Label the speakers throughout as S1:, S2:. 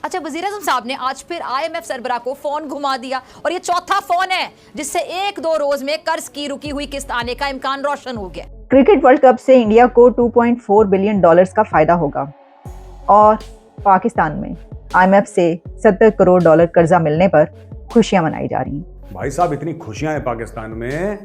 S1: अच्छा, वज़ीर-ए-आज़म साहब ने आज फिर IMF सरबराह को फोन घुमा दिया और ये चौथा फोन है जिससे 1-2 रोज में कर्ज की रुकी हुई किस्त आने का इम्कान रोशन हो गया।
S2: क्रिकेट वर्ल्ड कप से इंडिया को $2.4 बिलियन का फायदा होगा और पाकिस्तान में IMF से $70 करोड़ कर्जा मिलने पर खुशियां मनाई जा रही हैं।
S3: भाई साहब, इतनी खुशियां हैं पाकिस्तान में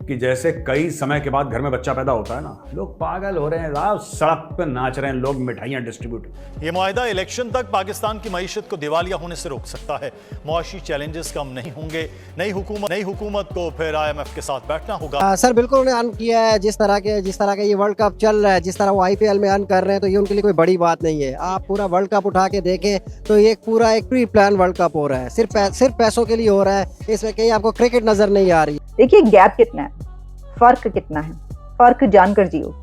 S3: कि जैसे कई समय के बाद घर में बच्चा पैदा होता है ना, लोग पागल हो रहे हैं साहब, सड़क पे नाच रहे हैं लोग, मिठाइयां डिस्ट्रीब्यूट।
S4: ये मुआहिदा इलेक्शन तक पाकिस्तान की मईशत को दिवालिया होने से रोक सकता है। मुआशी चैलेंजेस कम नहीं होंगे। नई हुकूमत को फिर IMF के साथ बैठना होगा।
S5: सर बिल्कुल उन्हें अर्न किया है, जिस तरह का ये वर्ल्ड कप चल रहा है, जिस तरह वो IPL में अर्न कर रहे हैं, तो ये उनके लिए कोई बड़ी बात नहीं है। आप पूरा वर्ल्ड कप उठा के देखें तो ये पूरा एक प्री प्लान वर्ल्ड कप हो रहा है, सिर्फ पैसों के लिए हो रहा है। इसमें कहीं आपको क्रिकेट नजर नहीं आ रही।
S2: देखिए गैप कितना है, फर्क कितना है, फर्क जानकर जियो।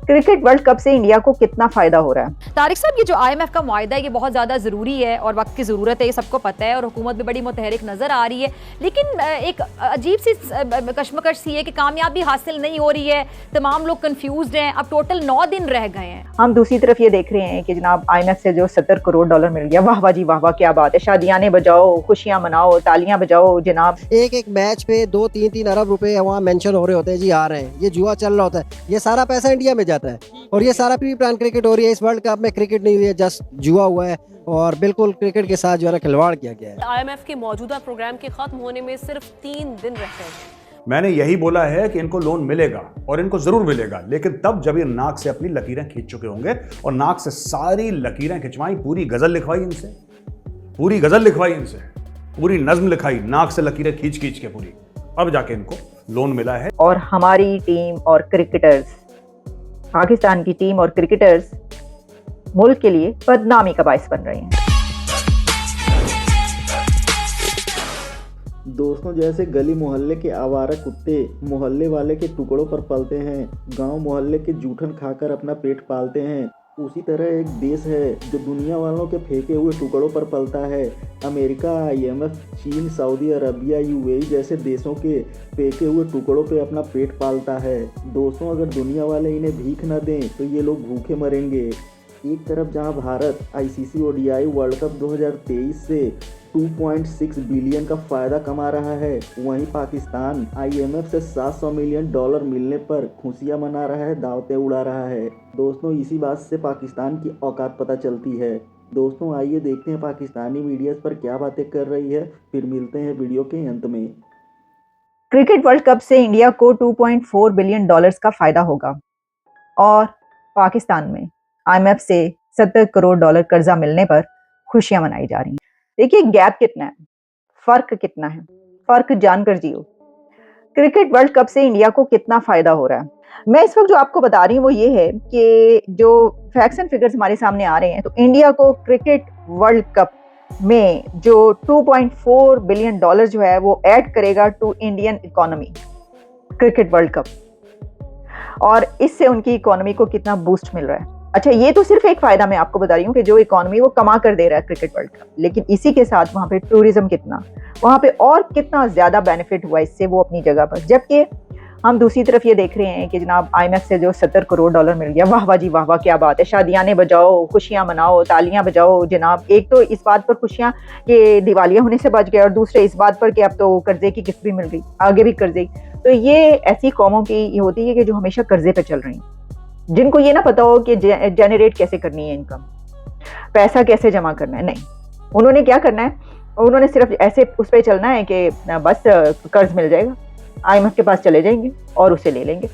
S2: क्रिकेट वर्ल्ड कप से इंडिया को कितना फायदा हो रहा है।
S1: तारिक साहब, ये जो IMF का मुआहिदा है ये बहुत ज़्यादा ज़रूरी है और वक्त की ज़रूरत है, ये सबको पता है और हुकूमत भी बड़ी मुतहरिक नज़र आ रही है, लेकिन एक अजीब सी कशमकश सी है कि कामयाबी हासिल नहीं हो रही है, तमाम लोग कंफ्यूज्ड हैं। अब टोटल 9 दिन रह गए हैं।
S2: हम दूसरी तरफ ये देख रहे हैं कि जनाब IMF से जो $70 करोड़ मिल गया, वाह वाह जी वाह वाह, क्या बात है, शादियाने बजाओ, खुशियां मनाओ, तालियां बजाओ जनाब।
S5: एक मैच पे 2-3 अरब रुपए वहाँ मेंशन हो रहे होते हैं जी, आ रहे हैं, ये जुआ चल रहा होता है, ये सारा पैसा इंडिया में जाता है और ये सारा प्री प्लान क्रिकेट हो रही है। इस वर्ल्ड कप में क्रिकेट नहीं हुई है, जस्ट जुआ हुआ है और बिल्कुल क्रिकेट के साथ जो है खिलवाड़ किया गया है।
S6: IMF के मौजूदा प्रोग्राम के खत्म होने में सिर्फ 3 दिन रह गए हैं।
S3: मैंने यही बोला है कि इनको लोन मिलेगा और इनको जरूर मिलेगा, लेकिन तब जब ये नाक से अपनी लकीरें खींच चुके होंगे और नाक से सारी लकीरें खिंचवाई, पूरी गजल लिखवाई इनसे, पूरी नज्म लिखाई, नाक से लकीरें खींच के पूरी, अब जाके इनको लोन मिला है।
S2: और हमारी टीम और क्रिकेटर्स, पाकिस्तान की टीम और क्रिकेटर्स मुल्क के लिए बदनामी का बाइस बन रहे हैं।
S7: दोस्तों, जैसे गली मोहल्ले के आवारा कुत्ते मोहल्ले वाले के टुकड़ों पर पलते हैं, गांव मोहल्ले के जूठन खाकर अपना पेट पालते हैं, उसी तरह एक देश है जो दुनिया वालों के फेंके हुए टुकड़ों पर पलता है। अमेरिका, IMF, चीन, सऊदी अरबिया, UAE जैसे देशों के फेंके हुए टुकड़ों पे अपना पेट पालता है। दोस्तों, अगर दुनिया वाले इन्हें भीख न दें तो ये लोग भूखे मरेंगे। एक तरफ जहां Bharat ICC ODI world cup 2023 से 2.6 बिलियन का फ़ायदा कमा रहा है, वहीं पाकिस्तान IMF से $700 मिलियन मिलने पर खुशियां मना रहा है, दावतें उड़ा रहा है। दोस्तों, इसी बात से पाकिस्तान की औकात पता चलती है। दोस्तों, आइए देखते हैं पाकिस्तानी मीडिया पर क्या बातें कर रही है, फिर मिलते हैं वीडियो के अंत में।
S2: क्रिकेट वर्ल्ड कप से इंडिया को $2.4 बिलियन का फायदा होगा और पाकिस्तान में IMF से $70 करोड़ कर्जा मिलने पर खुशियां मनाई जा रही हैं। देखिए गैप कितना है, फर्क कितना है, फर्क जानकर जियो। क्रिकेट वर्ल्ड कप से इंडिया को कितना फायदा हो रहा है। मैं इस वक्त जो आपको बता रही हूँ वो ये है कि जो फैक्ट्स एंड फिगर्स हमारे सामने आ रहे हैं, तो इंडिया को क्रिकेट वर्ल्ड कप में जो $2.4 बिलियन जो है वो ऐड करेगा to Indian economy, cricket world cup, और इससे उनकी इकोनॉमी को कितना बूस्ट मिल रहा है। अच्छा, ये तो सिर्फ एक फायदा मैं आपको बता रही हूँ कि जो इकोनॉमी वो कमा कर दे रहा है क्रिकेट वर्ल्ड कप, लेकिन इसी के साथ वहाँ पे टूरिज्म कितना, वहाँ पे और कितना ज्यादा बेनिफिट हुआ इससे वो अपनी जगह पर। जबकि हम दूसरी तरफ ये देख रहे हैं कि जनाब IMF से जो $70 करोड़ मिल गया, वाह वाह जी वाह वाह, क्या बात है, शादियाने बजाओ, खुशियां मनाओ, तालियां बजाओ जनाब। एक तो इस बात पर खुशियां कि दिवालिया होने से बच गए और दूसरे इस बात पर कि अब तो कर्जे की किस्त भी मिल गई, आगे भी कर्जे। तो ये ऐसी कौमों की ये होती है कि जो हमेशा कर्जे पे चल रही हैं, जिनको ये ना पता हो कि जनरेट कैसे करनी है इनकम, पैसा कैसे जमा करना है। नहीं, उन्होंने क्या करना है, उन्होंने सिर्फ ऐसे उस पर चलना है कि बस कर्ज मिल जाएगा, IMF के पास चले जाएंगे और उसे ले लेंगे।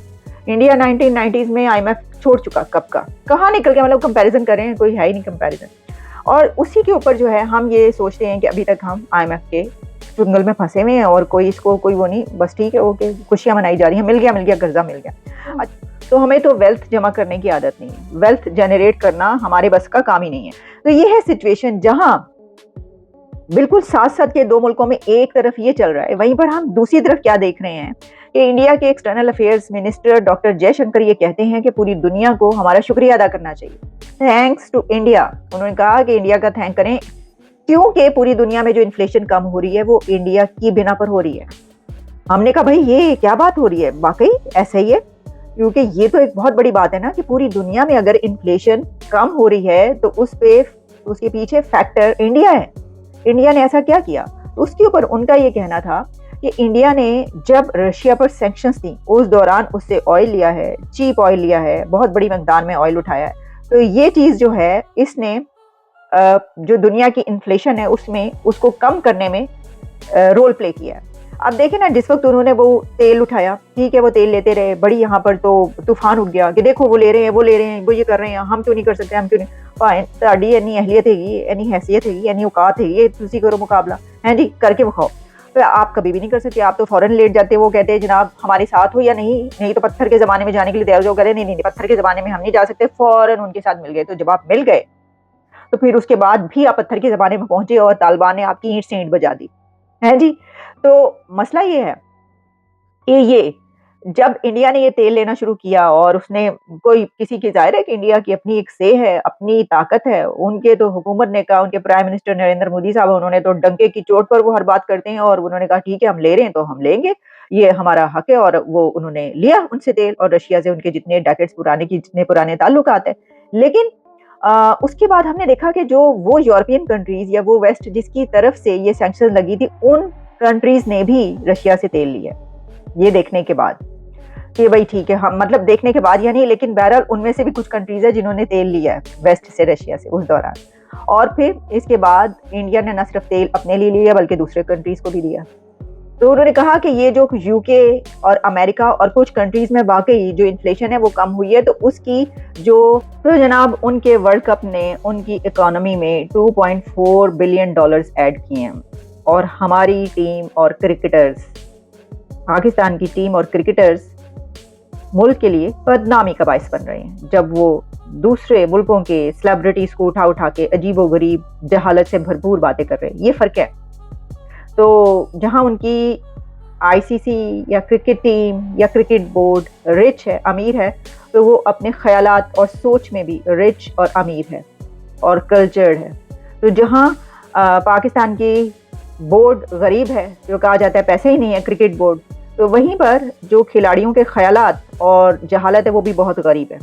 S2: इंडिया 1990s में IMF छोड़ चुका, कब का कहाँ निकल गया, मतलब कंपैरिजन करें कोई है ही नहीं कंपैरिजन। और उसी के ऊपर जो है हम ये सोचते हैं कि अभी तक हम IMF के चुंगल में फंसे हुए हैं और कोई इसको कोई वो नहीं, बस ठीक है, ओके, खुशियां मनाई जा रही हैं, मिल गया कर्जा मिल गया। तो हमें तो वेल्थ जमा करने की आदत नहीं है, वेल्थ जनरेट करना हमारे बस का काम ही नहीं है। तो ये है सिचुएशन जहां बिल्कुल साथ साथ के दो मुल्कों में एक तरफ ये चल रहा है, वहीं पर हम दूसरी तरफ क्या देख रहे हैं कि इंडिया के external affairs minister doctor Jaishankar ये कहते हैं कि पूरी दुनिया को हमारा शुक्रिया अदा करना चाहिए, थैंक्स टू इंडिया। उन्होंने कहा कि इंडिया का थैंक करें क्योंकि पूरी दुनिया में जो इन्फ्लेशन कम हो रही है वो इंडिया की बिना पर हो रही है। हमने कहा भाई ये क्या बात हो रही है, वाकई ऐसा ही है, क्योंकि ये तो एक बहुत बड़ी बात है ना कि पूरी दुनिया में अगर इन्फ्लेशन कम हो रही है तो उस पे तो उसके पीछे फैक्टर इंडिया है। इंडिया ने ऐसा क्या किया? तो उसके ऊपर उनका ये कहना था कि इंडिया ने जब रशिया पर सैंक्शंस थी उस दौरान उससे ऑयल लिया है, चीप ऑयल लिया है, बहुत बड़ी मकदार में ऑयल उठाया है। तो ये चीज़ जो है इसने जो दुनिया की इन्फ्लेशन है उसमें उसको कम करने में रोल प्ले किया है। अब देखें ना, जिस वक्त उन्होंने वो तेल उठाया, ठीक है वो तेल लेते रहे, बड़ी यहाँ पर तो तूफान उठ गया कि देखो वो ले रहे हैं, वो ले रहे हैं, वो ये कर रहे हैं, हम क्यों नहीं कर सकते, हम क्यों नहीं। ਤੁਹਾਡੀ ਇੰਨੀ अहलियत हैगी, ਇੰਨੀ हैसियत हैगी, ਇੰਨੀ औकात हैगी, ये तुसी करो मुकाबला है जी, करके दिखाओ। तो आप कभी भी नहीं कर सकते, आप तो फौरन लेट जाते। वो कहते हैं जनाब हमारे साथ हो या नहीं तो पत्थर के ज़माने में जाने के लिए तैयार हो। कह रहे नहीं नहीं, पत्थर के ज़माने में हम नहीं जा सकते, फ़ौरन उनके साथ मिल गए। तो जब आप मिल गए तो फिर उसके बाद भी आप पत्थर के ज़माने में पहुंचे और तालिबान ने आपकी ईंट से ईंट बजा दी है जी। तो मसला ये है कि ये जब इंडिया ने ये तेल लेना शुरू किया और उसने कोई किसी की ज़ाहिर है कि इंडिया की अपनी एक से है, अपनी ताकत है। उनके तो हुकूमत ने कहा, उनके प्राइम मिनिस्टर नरेंद्र मोदी साहब, उन्होंने तो डंके की चोट पर वो हर बात करते हैं और उन्होंने कहा ठीक है हम ले रहे हैं तो हम लेंगे, ये हमारा हक है। और वो उन्होंने लिया उनसे तेल, और रशिया से उनके जितने डेकेड्स पुराने की जितने पुराने ताल्लुकात है। लेकिन उसके बाद हमने देखा कि जो वो यूरोपियन कंट्रीज या वो वेस्ट जिसकी तरफ से ये सैंक्शन लगी थी, उन कंट्रीज ने भी रशिया से तेल लिया। ये देखने के बाद कि भाई ठीक है, हम मतलब देखने के बाद या नहीं, लेकिन बहरहाल उनमें से भी कुछ कंट्रीज है जिन्होंने तेल लिया है वेस्ट से, रशिया से उस दौरान। और फिर इसके बाद इंडिया ने न सिर्फ तेल अपने लिए लिया बल्कि दूसरे कंट्रीज को भी दिया। तो उन्होंने कहा कि ये जो यूके और अमेरिका और कुछ कंट्रीज में वाकई जो इन्फ्लेशन है वो कम हुई है, तो उसकी जो तो जनाब उनके वर्ल्ड कप ने उनकी इकोनॉमी में $2.4 बिलियन ऐड किए हैं। और हमारी टीम और क्रिकेटर्स, पाकिस्तान की टीम और क्रिकेटर्स मुल्क के लिए बदनामी का बायस बन रहे हैं जब वो दूसरे मुल्कों के सेलिब्रिटीज को उठा उठा के अजीबोगरीब जहालत से भरपूर बातें कर रहे हैं। ये फ़र्क है। तो जहां उनकी आईसीसी या क्रिकेट टीम या क्रिकेट बोर्ड रिच है, अमीर है, तो वो अपने ख्यालात और सोच में भी रिच और अमीर है और कल्चर्ड है। तो जहां पाकिस्तान की बोर्ड गरीब है, जो कहा जाता है पैसे ही नहीं है क्रिकेट बोर्ड, तो वहीं पर जो खिलाड़ियों के ख्यालात और जहालत है वो भी बहुत गरीब है।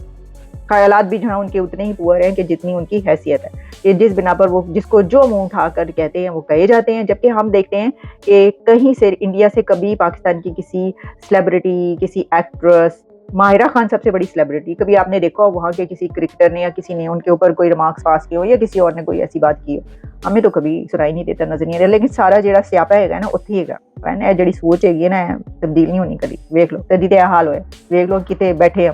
S2: ख्यालात भी जहाँ उनके उतने ही पुअर हैं कि जितनी उनकी हैसियत है, कि जिस बिना पर वो जिसको जो मुंह उठाकर कहते हैं वो कहे जाते हैं। जबकि हम देखते हैं कि कहीं से इंडिया से कभी पाकिस्तान की किसी सेलिब्रिटी, किसी एक्ट्रेस, माहिरा खान सबसे बड़ी सेलिब्रिटी, कभी आपने देखा हो वहाँ के किसी क्रिकेटर ने या किसी ने उनके ऊपर कोई रिमार्क्स पास किए हो या किसी और ने कोई ऐसी बात की हो, हमें तो कभी सुनाई नहीं देता, नजर नहीं आ रहा। लेकिन सारा जो स्यापा है ना उत्थे ही है ना, जी सोच हैगी ना तब्दील नहीं होनी कभी। वेख लो कभी तो हाल होया, वेख लो कितने बैठे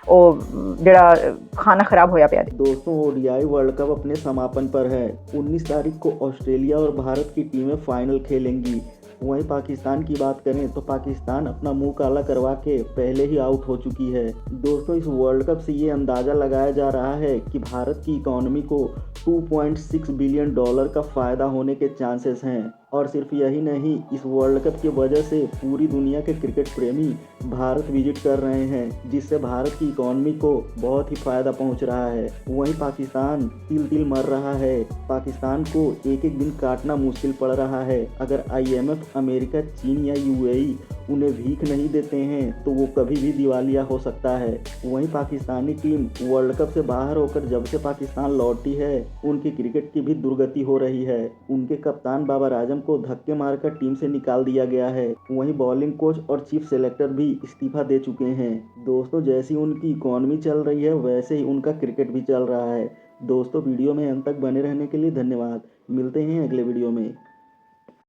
S2: जड़ा खाना खराब होया पिया।
S7: दोस्तों, ओडीआई वर्ल्ड कप अपने समापन पर है। 19 तारीख को ऑस्ट्रेलिया और भारत की टीमें फाइनल खेलेंगी। वहीं पाकिस्तान की बात करें तो पाकिस्तान अपना मुंह काला करवा के पहले ही आउट हो चुकी है। दोस्तों, इस वर्ल्ड कप से ये अंदाज़ा लगाया जा रहा है कि भारत की इकॉनमी को $2.6 बिलियन का फ़ायदा होने के चांसेस हैं। और सिर्फ यही नहीं, इस वर्ल्ड कप की वजह से पूरी दुनिया के क्रिकेट प्रेमी भारत विजिट कर रहे हैं, जिससे भारत की इकॉनमी को बहुत ही फ़ायदा पहुंच रहा है। वहीं पाकिस्तान तिल तिल मर रहा है। पाकिस्तान को एक एक दिन काटना मुश्किल पड़ रहा है। अगर IMF, अमेरिका, चीन या UAE उन्हें भीख नहीं देते हैं तो वो कभी भी दिवालिया हो सकता है। वहीं पाकिस्तानी टीम वर्ल्ड कप से बाहर होकर जब से पाकिस्तान लौटी है, उनकी क्रिकेट की भी दुर्गति हो रही है। उनके कप्तान बाबर आजम को धक्के मारकर टीम से निकाल दिया गया है। वहीं बॉलिंग कोच और चीफ सेलेक्टर भी इस्तीफा दे चुके हैं। दोस्तों, जैसी उनकी इकॉनमी चल रही है वैसे ही उनका क्रिकेट भी चल रहा है। दोस्तों, वीडियो में अंत तक बने रहने के लिए धन्यवाद। मिलते हैं अगले वीडियो में।